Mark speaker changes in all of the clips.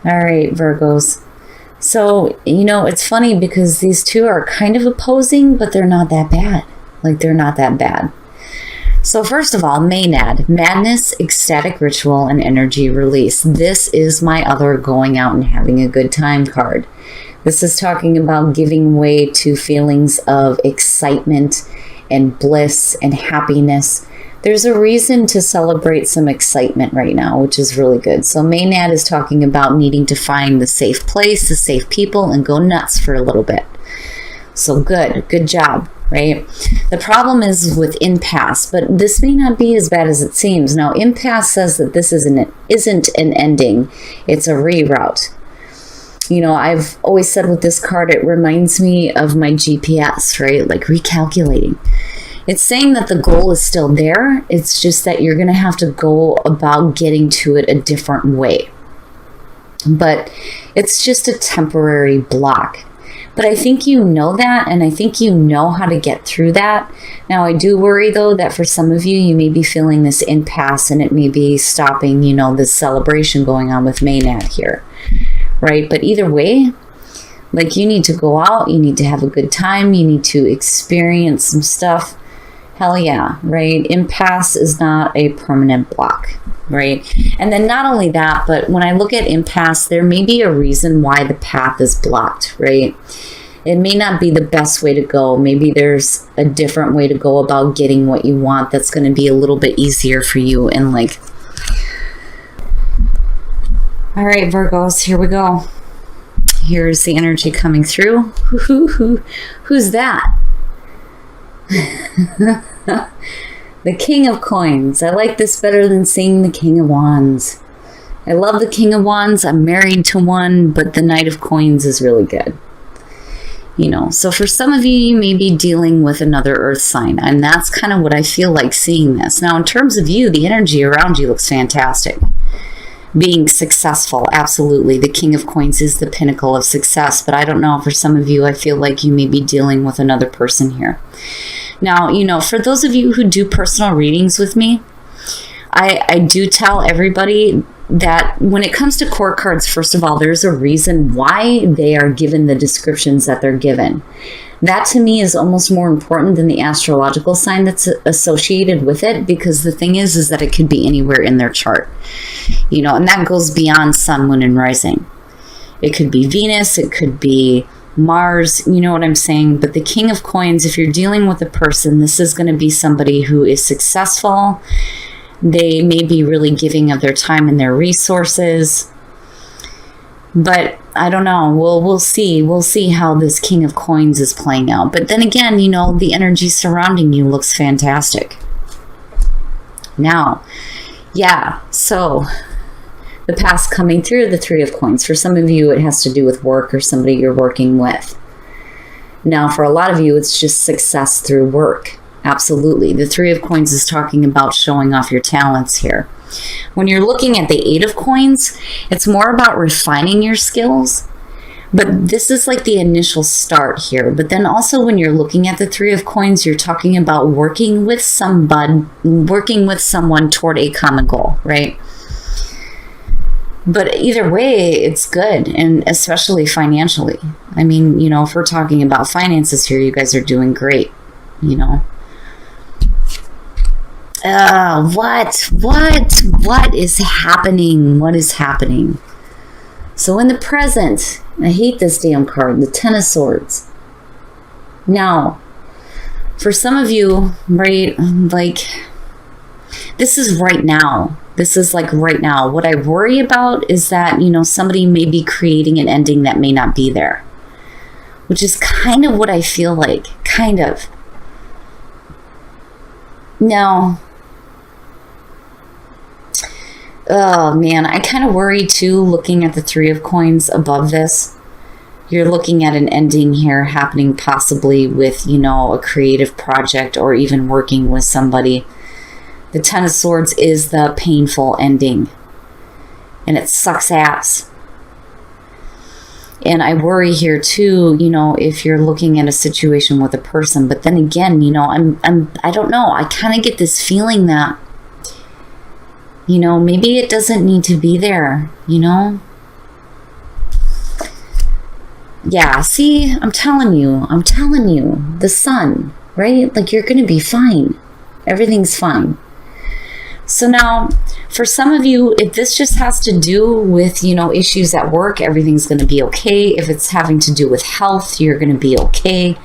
Speaker 1: All right, Virgos. So, it's funny because these two are kind of opposing, but they're not that bad. Like, they're not that bad. So first of all, Maynard, madness, ecstatic ritual, and energy release. This is my other going out and having a good time card. This is talking about giving way to feelings of excitement and bliss and happiness. There's a reason to celebrate some excitement right now, which is really good. So Maynard is talking about needing to find the safe place, the safe people, and go nuts for a little bit. So good job. Right? The problem is with impasse, but this may not be as bad as it seems. Now, impasse says that this isn't an ending. It's a reroute. I've always said with this card, it reminds me of my GPS, right? Like recalculating. It's saying that the goal is still there. It's just that you're going to have to go about getting to it a different way. But it's just a temporary block. But I think you know that, and I think you know how to get through that. Now, I do worry, though, that for some of you, you may be feeling this impasse, and it may be stopping, this celebration going on with Maynard here, right? But either way, like, you need to go out, you need to have a good time, you need to experience some stuff. Hell yeah, right? Impasse is not a permanent block, right? And then not only that, but when I look at impasse, there may be a reason why the path is blocked, right? It may not be the best way to go. Maybe there's a different way to go about getting what you want that's going to be a little bit easier for you. And like, all right, Virgos, here we go. Here's the energy coming through. Who's that? The King of Coins. I like this better than seeing the King of Wands. I love the King of Wands. I'm married to one, but the Knight of Coins is really good. So for some of you, you may be dealing with another earth sign, and that's kind of what I feel like seeing this. Now, in terms of you, the energy around you looks fantastic. Being successful, absolutely. The King of Coins is the pinnacle of success, but I don't know, for some of you, I feel like you may be dealing with another person here. Now, for those of you who do personal readings with me, I do tell everybody that when it comes to court cards, first of all, there's a reason why they are given the descriptions that they're given. That to me is almost more important than the astrological sign that's associated with it, because the thing is that it could be anywhere in their chart, and that goes beyond sun, moon, and rising. It could be Venus, it could be Mars, you know what I'm saying? But the King of Coins, if you're dealing with a person, this is going to be somebody who is successful. They may be really giving of their time and their resources. But I don't know. We'll see. We'll see how this King of Coins is playing out. But then again, the energy surrounding you looks fantastic. Now, yeah, so the past coming through, the Three of Coins. For some of you, it has to do with work or somebody you're working with. Now, for a lot of you, it's just success through work. Absolutely. The Three of Coins is talking about showing off your talents here. When you're looking at the Eight of Coins, it's more about refining your skills. But this is like the initial start here. But then also when you're looking at the Three of Coins, you're talking about working with someone toward a common goal, right? But either way, it's good, and especially financially. I mean, if we're talking about finances here, you guys are doing great, What is happening? What is happening? So in the present, I hate this damn card, the Ten of Swords. Now, for some of you, right, like, this is right now. This is like right now. What I worry about is that, somebody may be creating an ending that may not be there. Which is kind of what I feel like. Kind of. Now, oh man, I kind of worry too, looking at the Three of Coins above this. You're looking at an ending here happening possibly with, a creative project or even working with somebody. The Ten of Swords is the painful ending. And it sucks ass. And I worry here too, if you're looking at a situation with a person. But then again, I don't know. I kind of get this feeling that, maybe it doesn't need to be there, Yeah, see, I'm telling you, the sun, right? Like, you're going to be fine. Everything's fine. So now, for some of you, if this just has to do with, issues at work, everything's going to be okay. If it's having to do with health, you're going to be okay,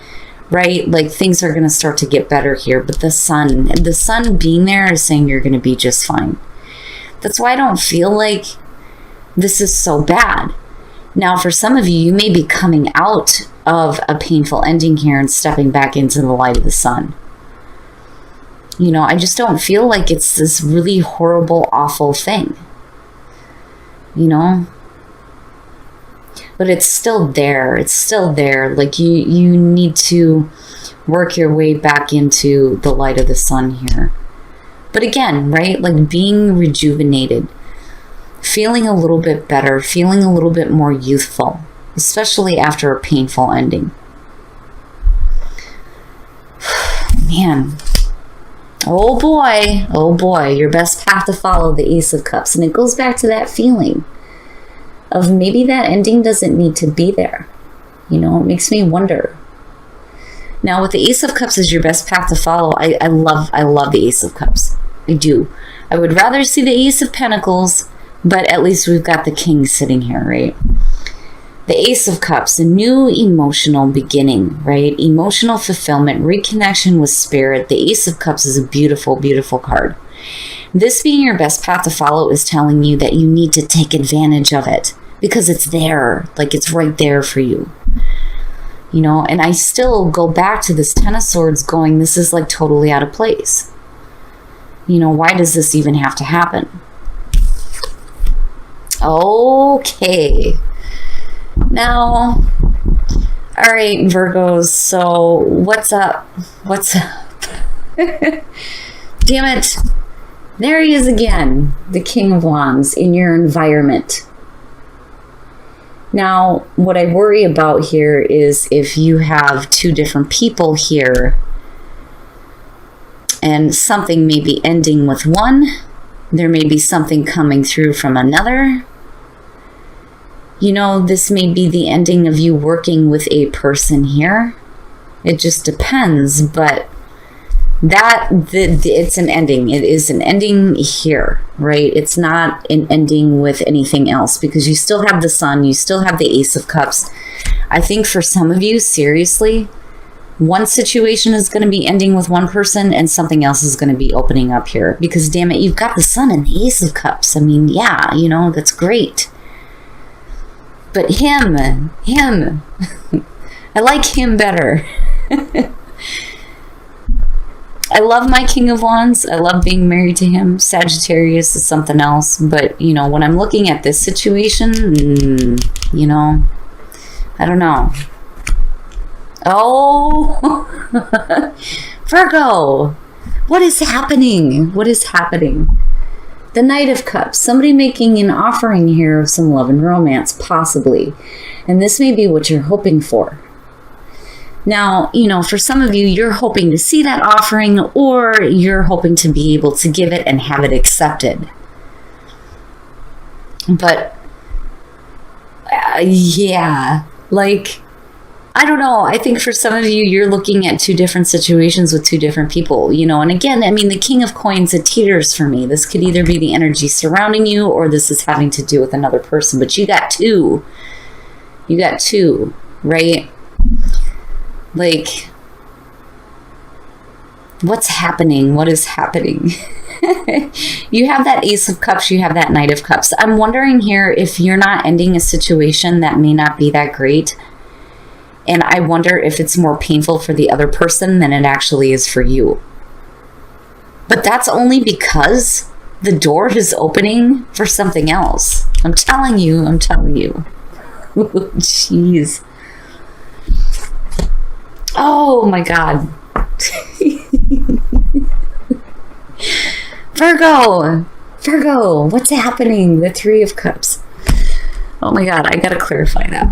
Speaker 1: right? Like, things are going to start to get better here. But the sun being there is saying you're going to be just fine. That's why I don't feel like this is so bad. Now, for some of you, you may be coming out of a painful ending here and stepping back into the light of the sun. I just don't feel like it's this really horrible, awful thing. But it's still there. It's still there. Like, you need to work your way back into the light of the sun here. But again, right? Like, being rejuvenated. Feeling a little bit better, feeling a little bit more youthful, especially after a painful ending. Man. Oh boy, your best path to follow, the Ace of Cups. And it goes back to that feeling of maybe that ending doesn't need to be there. It makes me wonder. Now, with the Ace of Cups as your best path to follow, I love the Ace of Cups. I do. I would rather see the Ace of Pentacles, but at least we've got the King sitting here, right? The Ace of Cups, a new emotional beginning, right? Emotional fulfillment, reconnection with spirit. The Ace of Cups is a beautiful, beautiful card. This being your best path to follow is telling you that you need to take advantage of it because it's there, like it's right there for you. And I still go back to this Ten of Swords going, this is like totally out of place. Why does this even have to happen? Okay. Now, all right, Virgos, so what's up? Damn it. There he is again, the King of Wands in your environment. Now, what I worry about here is if you have two different people here and something may be ending with one, there may be something coming through from another. This may be the ending of you working with a person here. It just depends, but it's an ending. It is an ending here, right? It's not an ending with anything else because you still have the Sun, you still have the Ace of Cups. I think for some of you, seriously, one situation is going to be ending with one person and something else is going to be opening up here because, damn it, you've got the Sun and the Ace of Cups. I mean, yeah, that's great. But him, I like him better. I love my King of Wands. I love being married to him. Sagittarius is something else. But, when I'm looking at this situation, I don't know. Oh, Virgo, what is happening? What is happening? The Knight of Cups, somebody making an offering here of some love and romance, possibly. And this may be what you're hoping for. Now, for some of you, you're hoping to see that offering or you're hoping to be able to give it and have it accepted. But, yeah, like, I don't know. I think for some of you, you're looking at two different situations with two different people, and again, I mean, the King of Coins, it teeters for me. This could either be the energy surrounding you or this is having to do with another person, but you got two. You got two, right? Like, what's happening? What is happening? You have that Ace of Cups, you have that Knight of Cups. I'm wondering here if you're not ending a situation that may not be that great. And I wonder if it's more painful for the other person than it actually is for you. But that's only because the door is opening for something else. I'm telling you. Jeez. Oh my God. Virgo, what's happening? The Three of Cups. Oh my God, I gotta clarify that.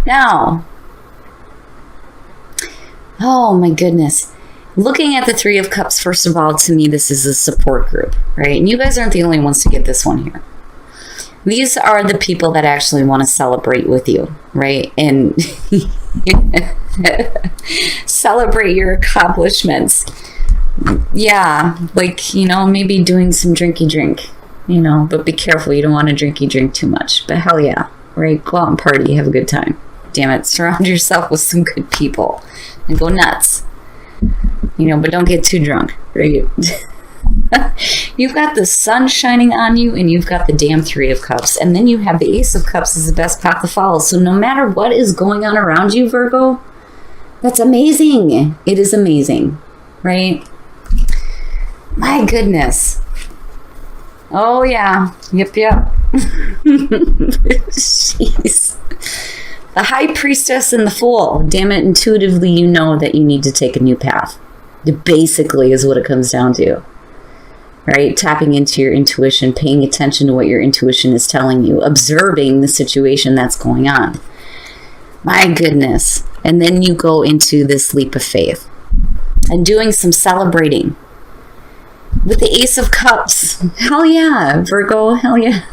Speaker 1: Now, oh my goodness. Looking at the Three of Cups, first of all, to me, this is a support group, right? And you guys aren't the only ones to get this one here. These are the people that actually want to celebrate with you, right? And celebrate your accomplishments. Yeah, like, maybe doing some drinky drink, but be careful. You don't want to drinky drink too much. But hell yeah, right? Go out and party, have a good time. Damn it, surround yourself with some good people and go nuts. But don't get too drunk, right? You've got the sun shining on you, and you've got the damn Three of Cups, and then you have the Ace of Cups as the best path to follow. So no matter what is going on around you, Virgo, that's amazing. It is amazing, right? My goodness. Oh yeah. Yep. Jeez. The High Priestess and the Fool. Damn it, intuitively you know that you need to take a new path. It basically is what it comes down to. Right? Tapping into your intuition, paying attention to what your intuition is telling you, observing the situation that's going on. My goodness. And then you go into this leap of faith and doing some celebrating with the Ace of Cups. Hell yeah, Virgo. Hell yeah.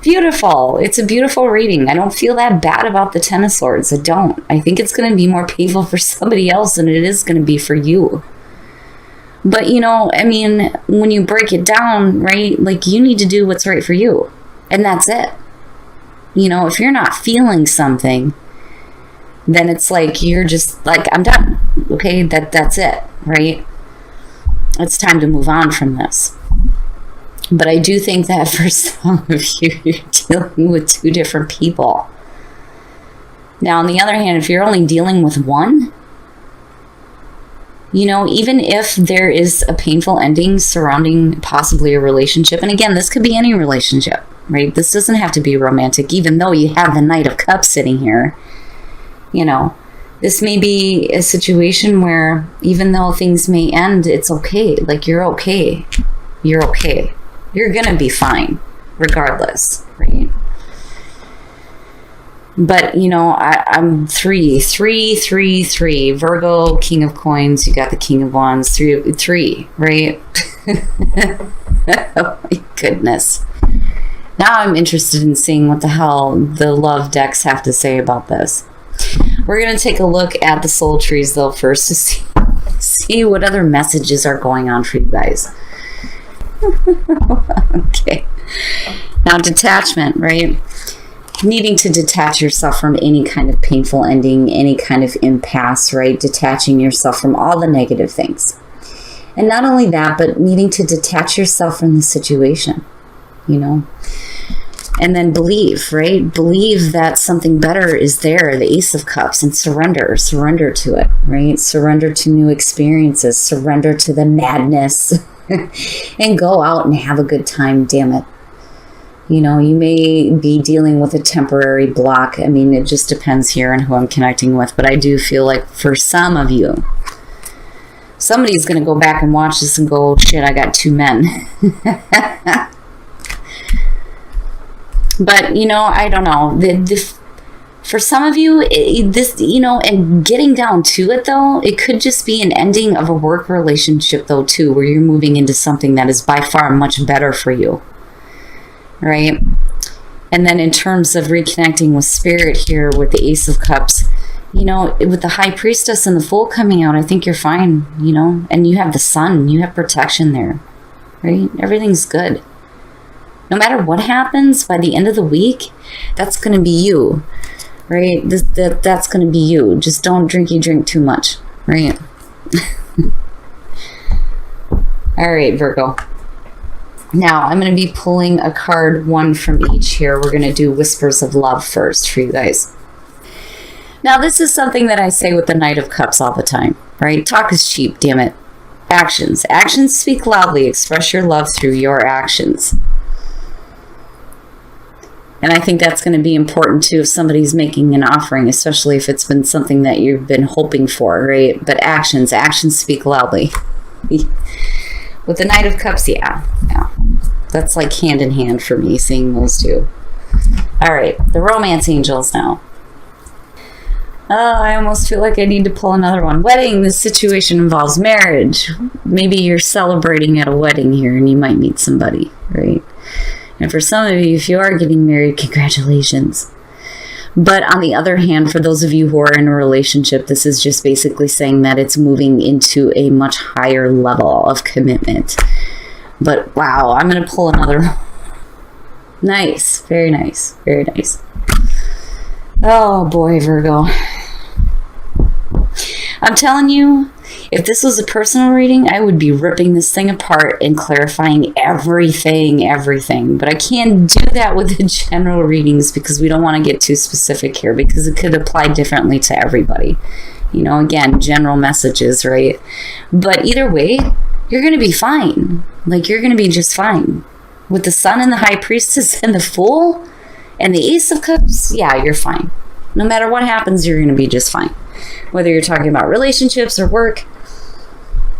Speaker 1: Beautiful. It's a beautiful reading. I don't feel that bad about the Ten of Swords. I don't. I think it's going to be more painful for somebody else than it is going to be for you. But, when you break it down, right, like you need to do what's right for you. And that's it. If you're not feeling something, then it's like you're just like, I'm done. Okay, that's it, right? It's time to move on from this. But I do think that for some of you, you're dealing with two different people. Now, on the other hand, if you're only dealing with one, even if there is a painful ending surrounding possibly a relationship, and again, this could be any relationship, right? This doesn't have to be romantic, even though you have the Knight of Cups sitting here. This may be a situation where even though things may end, it's okay. Like, you're okay. You're okay. You're going to be fine regardless, right? But, I'm 3, Virgo, King of Coins. You got the King of Wands, three, right? Oh my goodness. Now I'm interested in seeing what the hell the love decks have to say about this. We're going to take a look at the soul trees, though, first to see what other messages are going on for you guys. Okay. Now, detachment, right? Needing to detach yourself from any kind of painful ending, any kind of impasse, right? Detaching yourself from all the negative things. And not only that, but needing to detach yourself from the situation, And then believe, right? Believe that something better is there, the Ace of Cups, and surrender to it, right? Surrender to new experiences, surrender to the madness, and go out and have a good time, damn it. You may be dealing with a temporary block. It just depends here on who I'm connecting with, but I do feel like for some of you, somebody's going to go back and watch this and go, oh, shit, I got two men. But, I don't know. For some of you, and getting down to it, though, it could just be an ending of a work relationship, though, too, where you're moving into something that is by far much better for you, right? And then in terms of reconnecting with spirit here with the Ace of Cups, with the High Priestess and the Fool coming out, I think you're fine, and you have the Sun, you have protection there, right? Everything's good. No matter what happens, by the end of the week, that's going to be you, right? That's going to be you. Just don't drink too much, right? All right, Virgo. Now, I'm going to be pulling a card, one from each here. We're going to do Whispers of Love first for you guys. Now, this is something that I say with the Knight of Cups all the time, right? Talk is cheap, damn it. Actions. Actions speak loudly. Express your love through your actions. And I think that's going to be important, too, if somebody's making an offering, especially if it's been something that you've been hoping for, right? But actions speak loudly. With the Knight of Cups, yeah. That's like hand in hand for me, seeing those two. All right, the Romance Angels now. Oh, I almost feel like I need to pull another one. Wedding, this situation involves marriage. Maybe you're celebrating at a wedding here and you might meet somebody, right? And for some of you, if you are getting married, congratulations. But on the other hand, for those of you who are in a relationship, this is just basically saying that it's moving into a much higher level of commitment. But wow, I'm going to pull another. Nice. Very nice. Very nice. Oh boy, Virgo. I'm telling you, if this was a personal reading, I would be ripping this thing apart and clarifying everything. But I can't do that with the general readings because we don't want to get too specific here because it could apply differently to everybody. You know, again, general messages, right? But either way, you're going to be fine. Like, you're going to be just fine. With the Sun and the High Priestess and the Fool and the Ace of Cups, yeah, you're fine. No matter what happens, you're going to be just fine. Whether you're talking about relationships or work,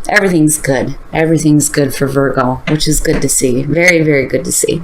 Speaker 1: everything's good. Everything's good for Virgo, which is good to see. Very, very good to see.